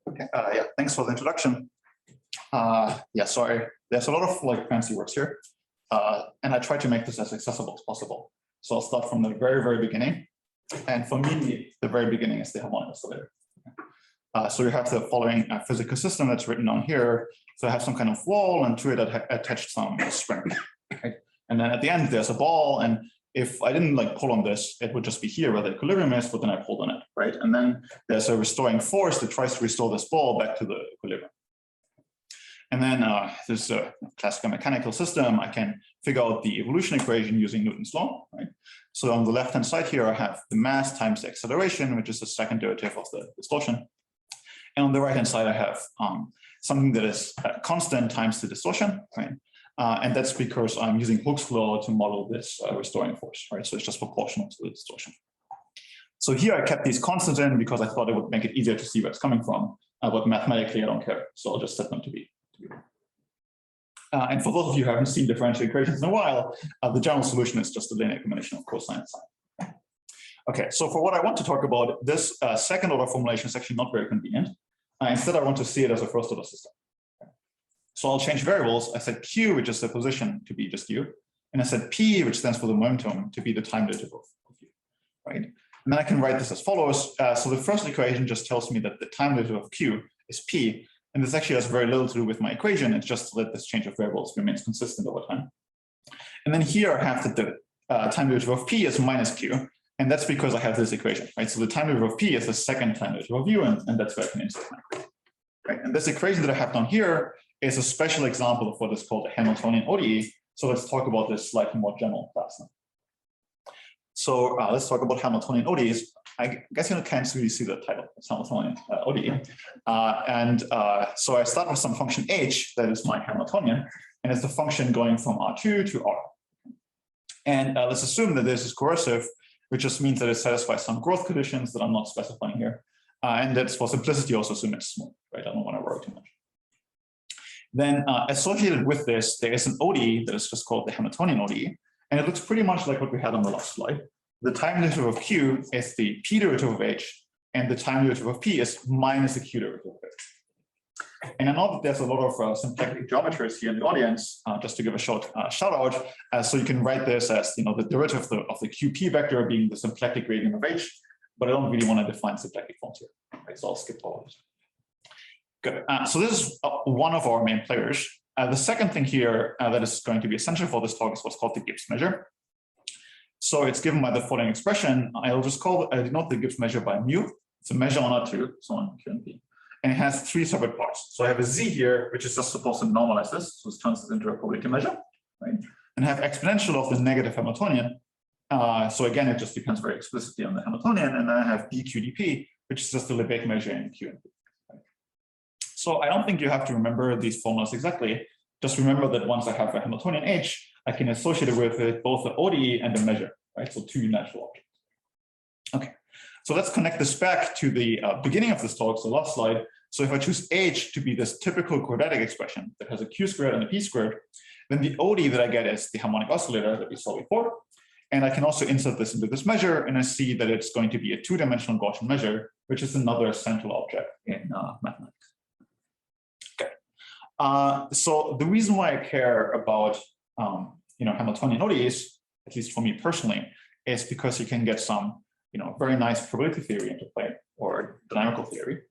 Okay. Yeah, thanks for the introduction. Yeah, sorry. There's a lot of like fancy words here, and I try to make this as accessible as possible. So I'll start from the very, very beginning. And for me, the very beginning is the harmonic oscillator. So you have the following physical system that's written on here. So I have some kind of wall, and to it I attached some spring. Right? And then at the end there's a ball, and if I didn't like pull on this, it would just be here where the equilibrium is, but then I pulled on it, right? And then there's a restoring force that tries to restore this ball back to the equilibrium. And then there's a classical mechanical system. I can figure out the evolution equation using Newton's law, right? So on the left-hand side here, I have the mass times the acceleration, which is the second derivative of the distortion. And on the right-hand side, I have something that is constant times the distortion, right? And that's because I'm using Hooke's law to model this restoring force, right? So it's just proportional to the distortion. So here I kept these constants in because I thought it would make it easier to see where it's coming from, but mathematically I don't care. So I'll just set them to be. And for those of you who haven't seen differential equations in a while, the general solution is just a linear combination of cosine and sine. Okay, so for what I want to talk about, this second order formulation is actually not very convenient. Instead, I want to see it as a first order system. So I'll change variables. I set q, which is the position, to be just u. And I set p, which stands for the momentum, to be the time derivative of u, right? And then I can write this as follows. So the first equation just tells me that the time derivative of q is p. And this actually has very little to do with my equation. It's just that this change of variables remains consistent over time. And then here I have that the time derivative of p is minus q. And that's because I have this equation, right? So the time derivative of p is the second time derivative of u, and that's where I can insert my equation. Right? And this equation that I have down here is a special example of what is called a Hamiltonian ODE. So let's talk about this slightly more general class now. So let's talk about Hamiltonian ODEs. I guess you can't really see the title. It's Hamiltonian ODE. So I start with some function h that is my Hamiltonian, and it's the function going from R2 to R. And let's assume that this is coercive, which just means that it satisfies some growth conditions that I'm not specifying here. And that's for simplicity also assume it's smooth, right? I don't want to worry too much. Then associated with this, there is an ODE that is just called the Hamiltonian ODE. And it looks pretty much like what we had on the last slide. The time derivative of q is the p derivative of h, and the time derivative of p is minus the q derivative of h. And I know that there's a lot of symplectic geometers here in the audience, just to give a short shout out. So you can write this as the derivative of the qp vector being the symplectic gradient of h, but I don't really want to define symplectic forms here, right? So I'll skip all of this. Good. So this is one of our main players. The second thing here that is going to be essential for this talk is what's called the Gibbs measure. So it's given by the following expression. I'll just denote the Gibbs measure by mu. It's a measure on R2, so on Q and P. And it has three separate parts. So I have a z here, which is just supposed to normalize this. So this turns this into a probability measure, right? And I have exponential of the negative Hamiltonian. So again, it just depends very explicitly on the Hamiltonian. And then I have dq/dp, which is just the Lebesgue measure in Q and P. So I don't think you have to remember these formulas exactly. Just remember that once I have a Hamiltonian h, I can associate it with both the ODE and the measure, right? So two natural objects. Okay, so let's connect this back to the beginning of this talk, so last slide. So if I choose h to be this typical quadratic expression that has a q squared and a p squared, then the ODE that I get is the harmonic oscillator that we saw before. And I can also insert this into this measure, and I see that it's going to be a two-dimensional Gaussian measure, which is another central object in mathematics. So the reason why I care about Hamiltonian ODEs, at least for me personally, is because you can get some very nice probability theory into play, or dynamical theory.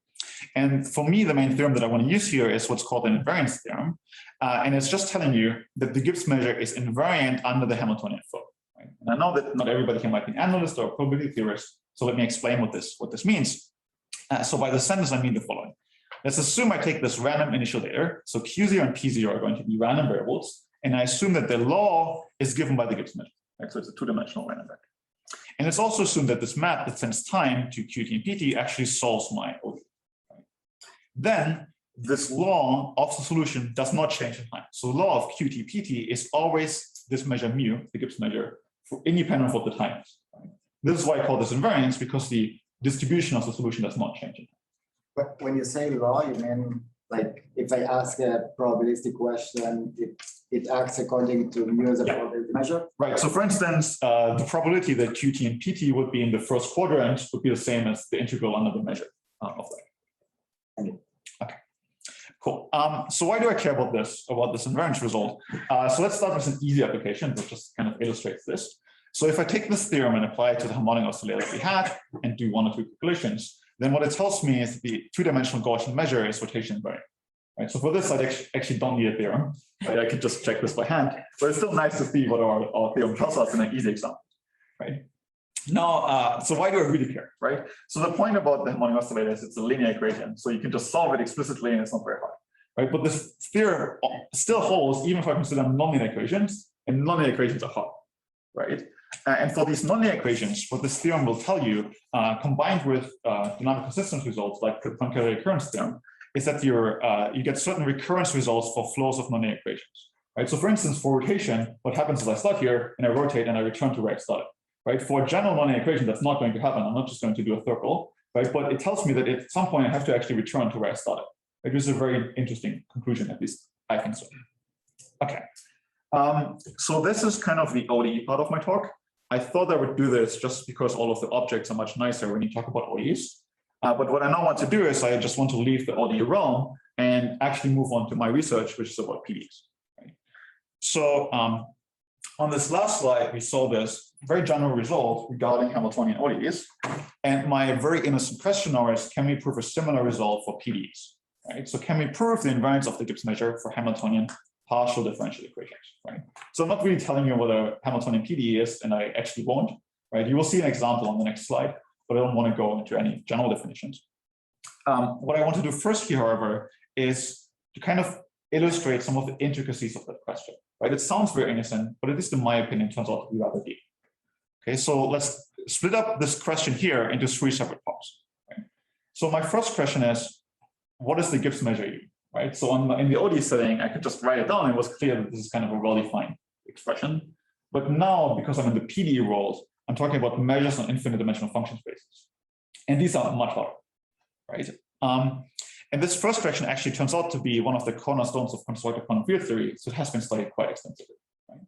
And for me, the main theorem that I want to use here is what's called an invariance theorem, and it's just telling you that the Gibbs measure is invariant under the Hamiltonian flow. Right? And I know that not everybody here might be an analyst or a probability theorist, so let me explain what this means. So by the sentence, I mean the following. Let's assume I take this random initial data. So Q0 and P0 are going to be random variables. And I assume that the law is given by the Gibbs measure. Right? So it's a two-dimensional random vector. And it's also assumed that this map that sends time to Qt and Pt actually solves my ODE. Right? Then this law of the solution does not change in time. So the law of Qt Pt is always this measure mu, the Gibbs measure, independent of what the time is. Right? This is why I call this invariance, because the distribution of the solution does not change in time. But when you say law, you mean like if I ask a probabilistic question, it acts according to mu as a probability measure? Right. So for instance, the probability that Qt and Pt would be in the first quadrant would be the same as the integral under the measure of that. So why do I care about this invariance result? So let's start with an easy application that just kind of illustrates this. So if I take this theorem and apply it to the harmonic oscillator that we had and do one or two calculations, then what it tells me is the two-dimensional Gaussian measure is rotation invariant. Right? So for this, I actually don't need a theorem. Right? I could just check this by hand, but it's still nice to see what our theorem tells us in an easy example. Right? Now, so why do I really care? Right? So the point about the harmonic oscillator is it's a linear equation, so you can just solve it explicitly and it's not very hard. Right? But this theorem still holds even if I consider nonlinear equations, and nonlinear equations are hard. Right? And for these nonlinear equations, what this theorem will tell you, combined with dynamic consistence results like the Poincare recurrence theorem, is that you get certain recurrence results for flows of nonlinear equations. Right? So for instance, for rotation, what happens is I start here and I rotate and I return to where I started. Right? For a general nonlinear equation, that's not going to happen. I'm not just going to do a circle, right? But it tells me that at some point I have to actually return to where I started. Which is a very interesting conclusion, at least I think so. Okay. So this is kind of the ODE part of my talk. I thought I would do this just because all of the objects are much nicer when you talk about ODEs. But what I now want to do is I just want to leave the ODE realm and actually move on to my research, which is about PDEs. Right? So on this last slide, we saw this very general result regarding Hamiltonian ODEs. And my very innocent question now is, can we prove a similar result for PDEs? Right? So can we prove the invariance of the Gibbs measure for Hamiltonian partial differential equations? Right? So I'm not really telling you what a Hamiltonian PDE is, and I actually won't. Right? You will see an example on the next slide, but I don't want to go into any general definitions. What I want to do first here, however, is to kind of illustrate some of the intricacies of that question. Right? It sounds very innocent, but at least in my opinion, turns out to be rather deep. Okay, so let's split up this question here into three separate parts. Right? So my first question is, what is the Gibbs measure? Right? So in the ODE setting, I could just write it down and it was clear that this is kind of a well-defined expression. But now, because I'm in the PDE world, I'm talking about measures on infinite dimensional function spaces. And these are much harder. Right? And this first question actually turns out to be one of the cornerstones of constructive quantum field theory, so it has been studied quite extensively. Right?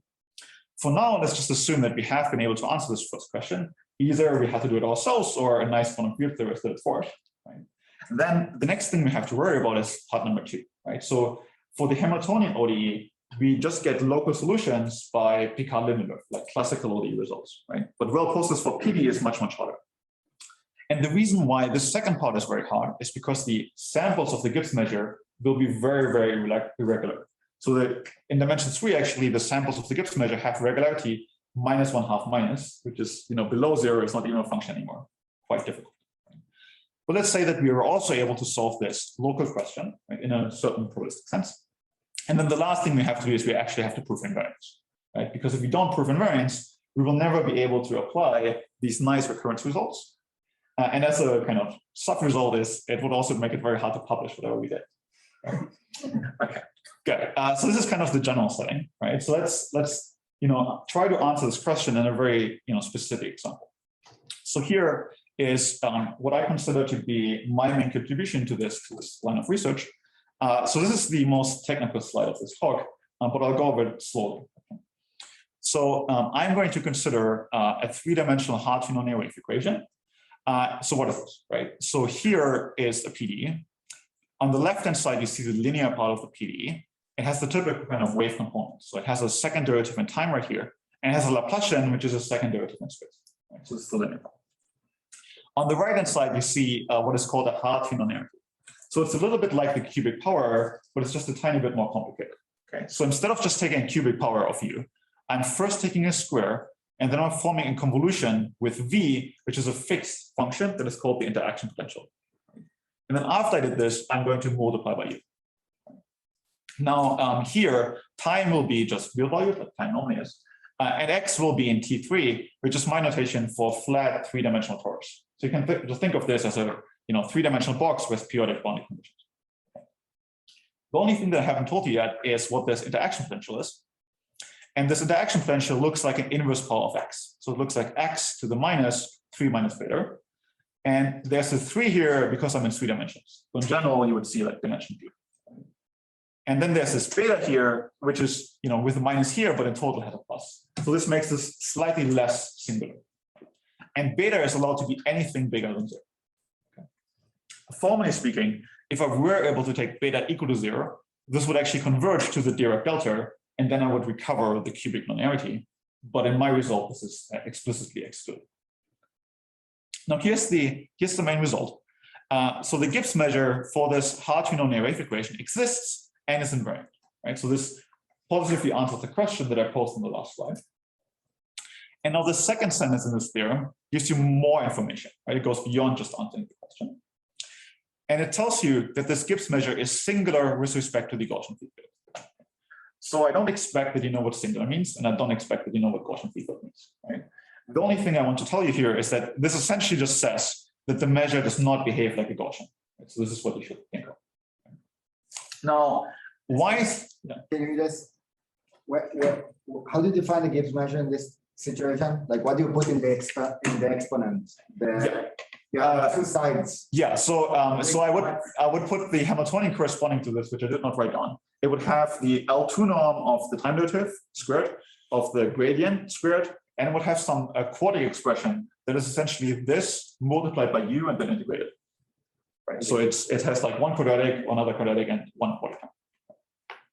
For now, let's just assume that we have been able to answer this first question. Either we had to do it ourselves or a nice quantum field theorist did it for us. Right? And then the next thing we have to worry about is part number two. Right? So for the Hamiltonian ODE, we just get local solutions by Picard-Lindelöf, like classical ODE results. Right? But well processed for PDE is much, much harder. And the reason why the second part is very hard is because the samples of the Gibbs measure will be very, very irregular. So in dimension 3, actually, the samples of the Gibbs measure have regularity -1/2 which is below 0 is not even a function anymore. Quite difficult. But let's say that we are also able to solve this local question, right, in a certain probabilistic sense. And then the last thing we have to do is we actually have to prove invariance. Right? Because if we don't prove invariance, we will never be able to apply these nice recurrence results. And as a kind of sub-result is, it would also make it very hard to publish whatever we did. Right? Okay, good. So this is kind of the general setting, right? So let's try to answer this question in a very specific example. So here is what I consider to be my main contribution to this line of research. So this is the most technical slide of this talk, but I'll go over it slowly. Okay. So I'm going to consider a three-dimensional hard nonlinear wave equation. So what is this, right? So here is a PDE. On the left-hand side, you see the linear part of the PDE. It has the typical kind of wave component. So it has a second derivative in time right here, and it has a Laplacian, which is a second derivative in space. Right? So this is the linear part. On the right-hand side, you see what is called a hard nonlinearity. So it's a little bit like the cubic power, but it's just a tiny bit more complicated. Okay. So instead of just taking a cubic power of u, I'm first taking a square, and then I'm forming a convolution with v, which is a fixed function that is called the interaction potential. And then after I did this, I'm going to multiply by u. Now here, time will be just real values, like time normally is, and x will be in T3, which is my notation for flat three-dimensional torus. So you can just think of this as a three-dimensional box with periodic boundary conditions. The only thing that I haven't told you yet is what this interaction potential is. And this interaction potential looks like an inverse power of x. So it looks like x to the minus 3 minus beta. And there's a 3 here because I'm in 3 dimensions. So in general, you would see like dimension 2. And then there's this beta here, which is with a minus here, but in total has a plus. So this makes this slightly less singular. And beta is allowed to be anything bigger than 0. Okay. formally speaking, if I were able to take beta equal to 0, this would actually converge to the Dirac delta, and then I would recover the cubic nonlinearity. But in my result, this is explicitly excluded. Now here's the main result. So the Gibbs measure for this hard to nonlinear wave equation exists and is invariant, right? So this positively answers the question that I posed in the last slide. And now the second sentence in this theorem gives you more information, right? It goes beyond just answering the question. And it tells you that this Gibbs measure is singular with respect to the Gaussian field. So I don't expect that you know what singular means, and I don't expect that you know what Gaussian field means, right? The only thing I want to tell you here is that this essentially just says that the measure does not behave like a Gaussian. Right? So this is what you should think of. Now, why is... Yeah. Can you just... how do you define the Gibbs measure in this situation? Like, what do you put in the exponent? You have two sides. Yeah, so so I would put the Hamiltonian corresponding to this, which I did not write down. It would have the L2 norm of the time derivative squared, of the gradient squared, and it would have some quadratic expression that is essentially this multiplied by u and then integrated. Right. So it has like one quadratic, another quadratic, and one quadratic.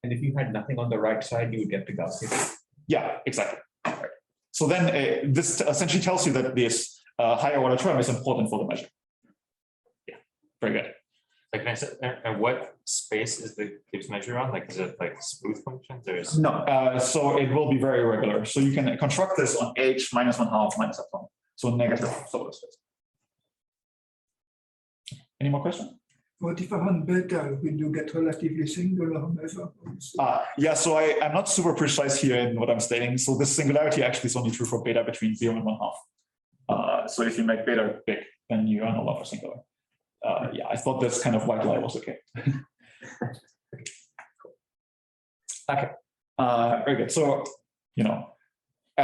And if you had nothing on the right side, you would get the Gaussian. Yeah, exactly. Right. So then this essentially tells you that this higher order term is important for the measure. Yeah, very good. Like, and what space is the Gibbs measure on? Like, is it like smooth functions or is... No, so it will be very irregular. So you can construct this on h minus 1/2 minus epsilon. So negative solar space. Any more questions? What if on beta when you get relatively singular measure? Yeah, so I'm not super precise here in what I'm stating. So this singularity actually is only true for beta between 0 and 1/2. So if you make beta big, then you are no longer singular. Yeah, I thought this kind of white lie was okay. Okay, very good. So, you know,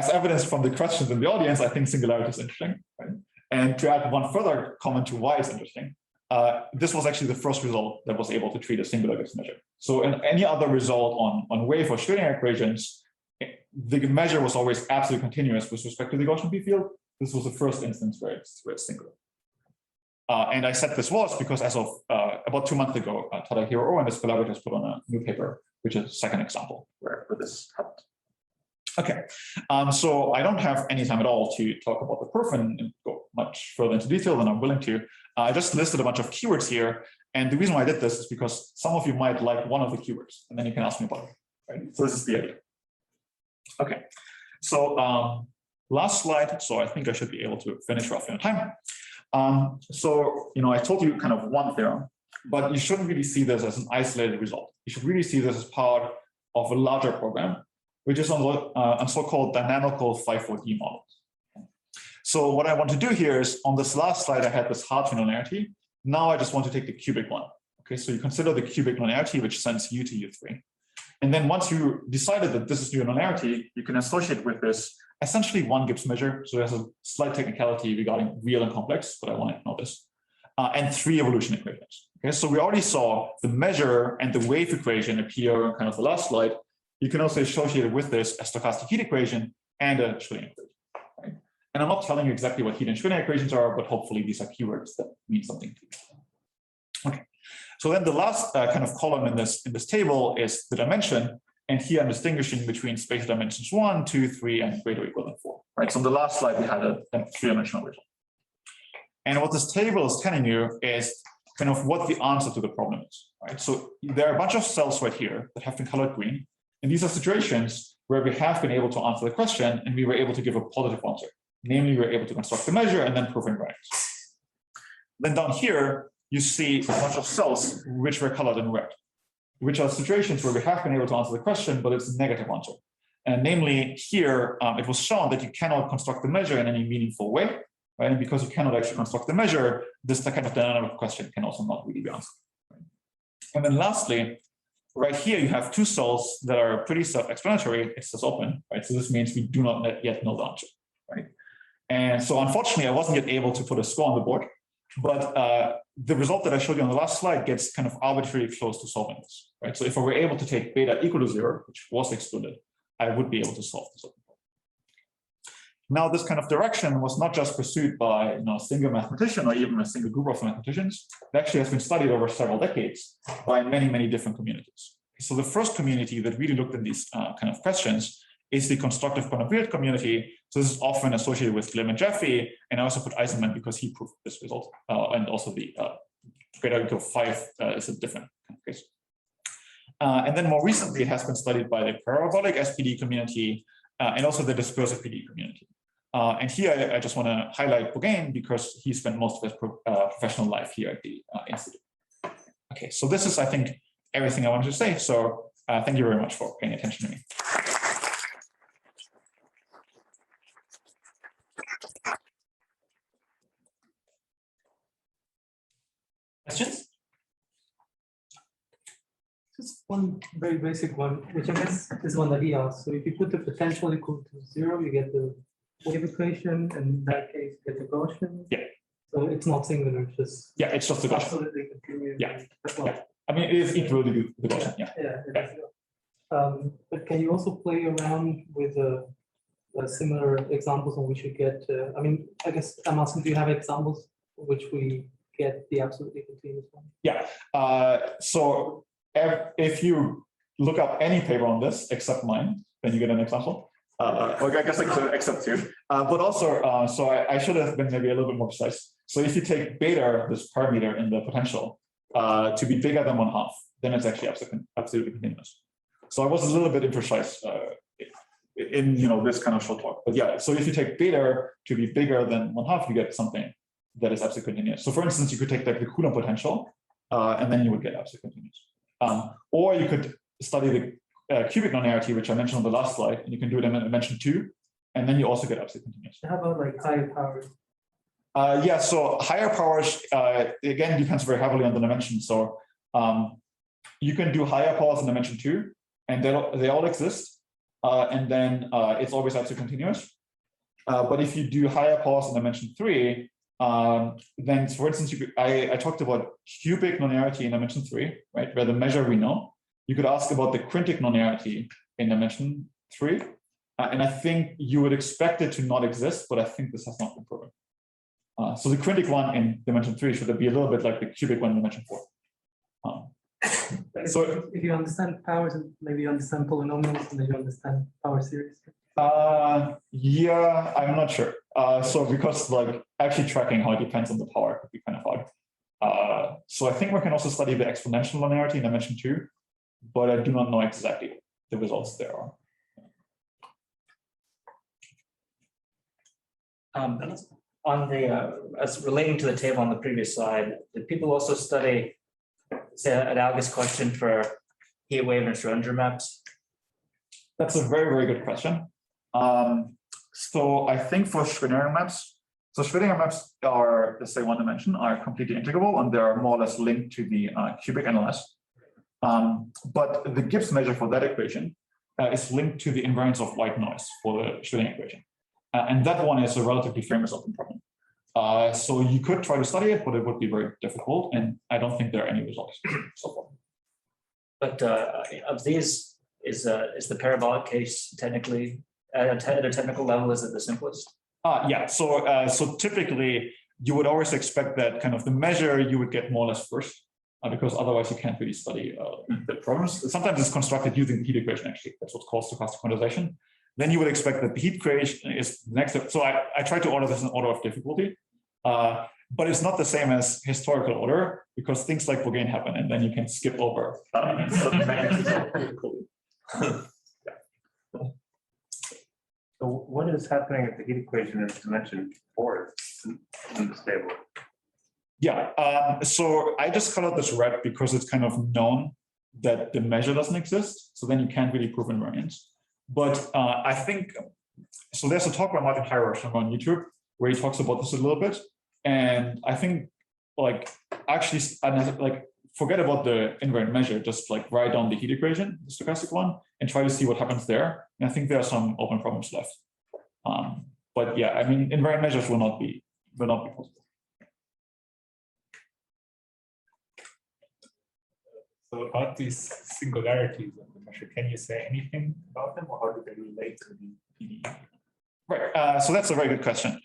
as evidence from the questions in the audience, I think singularity is interesting. Right? And to add one further comment to why it's interesting, this was actually the first result that was able to treat a singular Gibbs measure. So in any other result on wave or Schrödinger equations, the measure was always absolutely continuous with respect to the Gaussian B field. This was the first instance where it's singular. And I said this was because as of about 2 months ago, Tadahiro and his collaborators put on a new paper, which is a second example where this happened. Okay, so I don't have any time at all to talk about the proof and go much further into detail than I'm willing to. I just listed a bunch of keywords here. And the reason why I did this is because some of you might like one of the keywords, and then you can ask me about it. Right? So this is the idea. Okay, so last slide. So I think I should be able to finish roughly on time. So, you know, I told you kind of one theorem, but you shouldn't really see this as an isolated result. You should really see this as part of a larger program, which is on so-called dynamical 5-4D models. So what I want to do here is on this last slide, I had this hard nonlinearity. Now I just want to take the cubic one. Okay, so you consider the cubic nonlinearity, which sends u to u3. And then once you decided that this is your nonlinearity, you can associate with this essentially one Gibbs measure. So there's a slight technicality regarding real and complex, but I want to know this. And 3 evolution equations. Okay, so we already saw the measure and the wave equation appear in kind of the last slide. You can also associate it with this a stochastic heat equation and a Schrödinger equation. Right? And I'm not telling you exactly what heat and Schrödinger equations are, but hopefully these are keywords that mean something to you. Okay, so then the last kind of column in this table is the dimension. And here I'm distinguishing between spatial dimensions 1, 2, 3, and greater or equal than 4. Right. So on the last slide, we had a 3-dimensional result. And what this table is telling you is kind of what the answer to the problem is. Right. So there are a bunch of cells right here that have been colored green. And these are situations where we have been able to answer the question and we were able to give a positive answer. Namely, we were able to construct the measure and then prove invariance. Then down here, you see a bunch of cells which were colored in red, which are situations where we have been able to answer the question, but it's a negative answer. And namely here, it was shown that you cannot construct the measure in any meaningful way, right? And because you cannot actually construct the measure, this kind of dynamic question can also not really be answered. Right? And then lastly, right here, you have 2 cells that are pretty self-explanatory. It's just open, right? So this means we do not yet know the answer, right? And so unfortunately, I wasn't yet able to put a score on the board, but the result that I showed you on the last slide gets kind of arbitrarily close to solving this, right? So if I were able to take beta equal to 0, which was excluded, I would be able to solve this. Now, this kind of direction was not just pursued by a single mathematician or even a single group of mathematicians. It actually has been studied over several decades by many, many different communities. So the first community that really looked at these kind of questions is the constructive quantum field community. So this is often associated with Glimm and Jeffrey, and I also put Eisenman because he proved this result, and also the greater equal 5 is a different kind of case. And then more recently, it has been studied by the parabolic SPD community and also the dispersive PD community. And here I just want to highlight Bjoern because he spent most of his professional life here at the institute. Okay, so this is, I think, everything I wanted to say. So thank you very much for paying attention to me. Questions? Just one very basic one, which I guess is one that he asked. So if you put the potential equal to 0, you get the wave equation, and in that case, you get the Gaussian. Yeah. So it's not singular, it's just Yeah, it's just the Gaussian. absolutely continuous. Yeah. Well, Yeah. I mean, it is equal to the Gaussian. Yeah. yeah. It is. But can you also play around with similar examples on which you get? I mean, I guess I'm asking, do you have examples which we get the absolutely continuous one? Yeah. So if you look up any paper on this except mine, then you get an example. Or I guess except two. But also, so I should have been maybe a little bit more precise. So if you take beta, this parameter in the potential, to be bigger than 1/2, then it's actually absolutely continuous. So I was a little bit imprecise in this kind of short talk. But yeah, so if you take beta to be bigger than 1/2, you get something that is absolutely continuous. So for instance, you could take like the Coulomb potential, and then you would get absolutely continuous. Or you could study the cubic nonlinearity, which I mentioned on the last slide, and you can do it in dimension 2, and then you also get absolutely continuous. How about like higher powers? Yeah, so higher powers, again, depends very heavily on the dimension. So you can do higher powers in dimension 2, and they all exist, and then it's always absolutely continuous. But if you do higher powers in dimension 3, then, for instance, I talked about cubic nonlinearity in dimension 3, right, where the measure we know. You could ask about the quintic nonlinearity in dimension 3, and I think you would expect it to not exist, but I think this has not been proven. So the quintic one in dimension 3 should be a little bit like the cubic one in dimension 4. So if you understand powers, and maybe you understand polynomials, and then you understand power series. Yeah, I'm not sure. So because like actually tracking how it depends on the power could be kind of hard. So I think we can also study the exponential linearity in dimension 2, but I do not know exactly the results there are. On the as relating to the table on the previous slide, did people also study, say, an analogous question for heat wave and Schrodinger maps? That's a very, very good question. So I think for Schrodinger maps, so Schrodinger maps are, let's say, one dimension, are completely integrable, and they are more or less linked to the cubic NLS. But the Gibbs measure for that equation is linked to the invariance of white noise for the Schrodinger equation. And that one is a relatively famous open problem. So you could try to study it, but it would be very difficult, and I don't think there are any results so far. But of these, is the parabolic case technically at a technical level, is it the simplest? Yeah. So typically you would always expect that kind of the measure you would get more or less first, because otherwise you can't really study the problems. Sometimes it's constructed using the heat equation. Actually, that's what's called stochastic quantization. Then you would expect that the heat creation is next. So I try to order this in order of difficulty, but it's not the same as historical order because things like Bjoern happen, and then you can skip over. So what is happening if the heat equation in dimension 4 in this table? Yeah, so I just colored this red because it's kind of known that the measure doesn't exist. So then you can't really prove invariance. But I think, so there's a talk by Martin Hirosh on YouTube where he talks about this a little bit. And I think like actually like forget about the invariant measure, just like write down the heat equation, the stochastic one, and try to see what happens there. And I think there are some open problems left. But yeah, I mean, invariant measures will not be possible. So about these singularities of the measure, can you say anything about them, or how do they relate to the PDE? Right. So that's a very good question.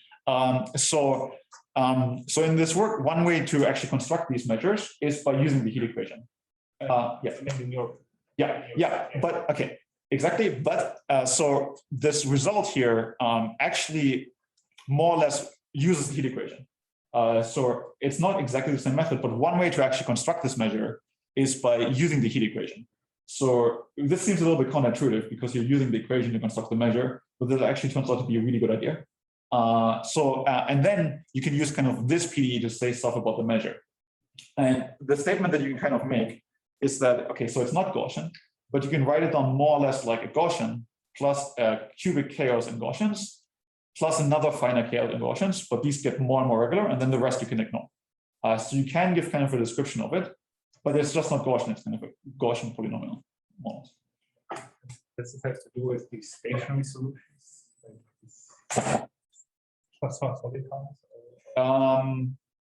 So in this work, one way to actually construct these measures is by using the heat equation. Yes. Yeah. But okay, exactly. But so this result here actually more or less uses the heat equation. So it's not exactly the same method, but one way to actually construct this measure is by using the heat equation. So this seems a little bit counterintuitive because you're using the equation to construct the measure, but that actually turns out to be a really good idea. And then you can use kind of this PDE to say stuff about the measure. And the statement that you can kind of make is that, okay, so it's not Gaussian, but you can write it down more or less like a Gaussian plus a cubic chaos in Gaussians, plus another finite chaos in Gaussians, but these get more and more regular, and then the rest you can ignore. So you can give kind of a description of it, but it's just not Gaussian, it's kind of a Gaussian polynomial model. This has to do with the stationary solutions.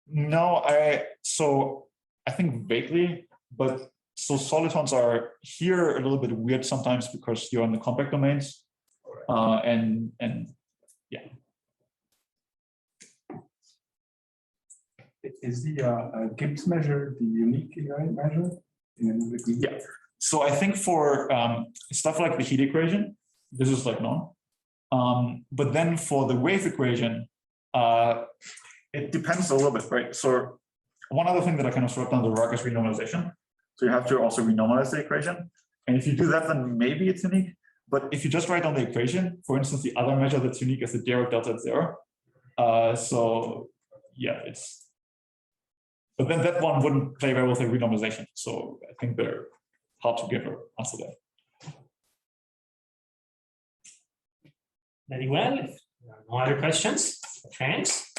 No, I think vaguely, but so solitons are here a little bit weird sometimes because you're in the compact domains, and yeah. Is the Gibbs measure the unique invariant measure? Yeah. So I think for stuff like the heat equation, this is like known. But then for the wave equation, it depends a little bit, right? So one other thing that I kind of wrote down the rug is renormalization. So you have to also renormalize the equation. And if you do that, then maybe it's unique. But if you just write down the equation, for instance, the other measure that's unique is the Dirac delta at 0. So yeah, but then that one wouldn't play well with the renormalization. So I think they're hard to give an answer there. Very well. If there are no other questions, thanks.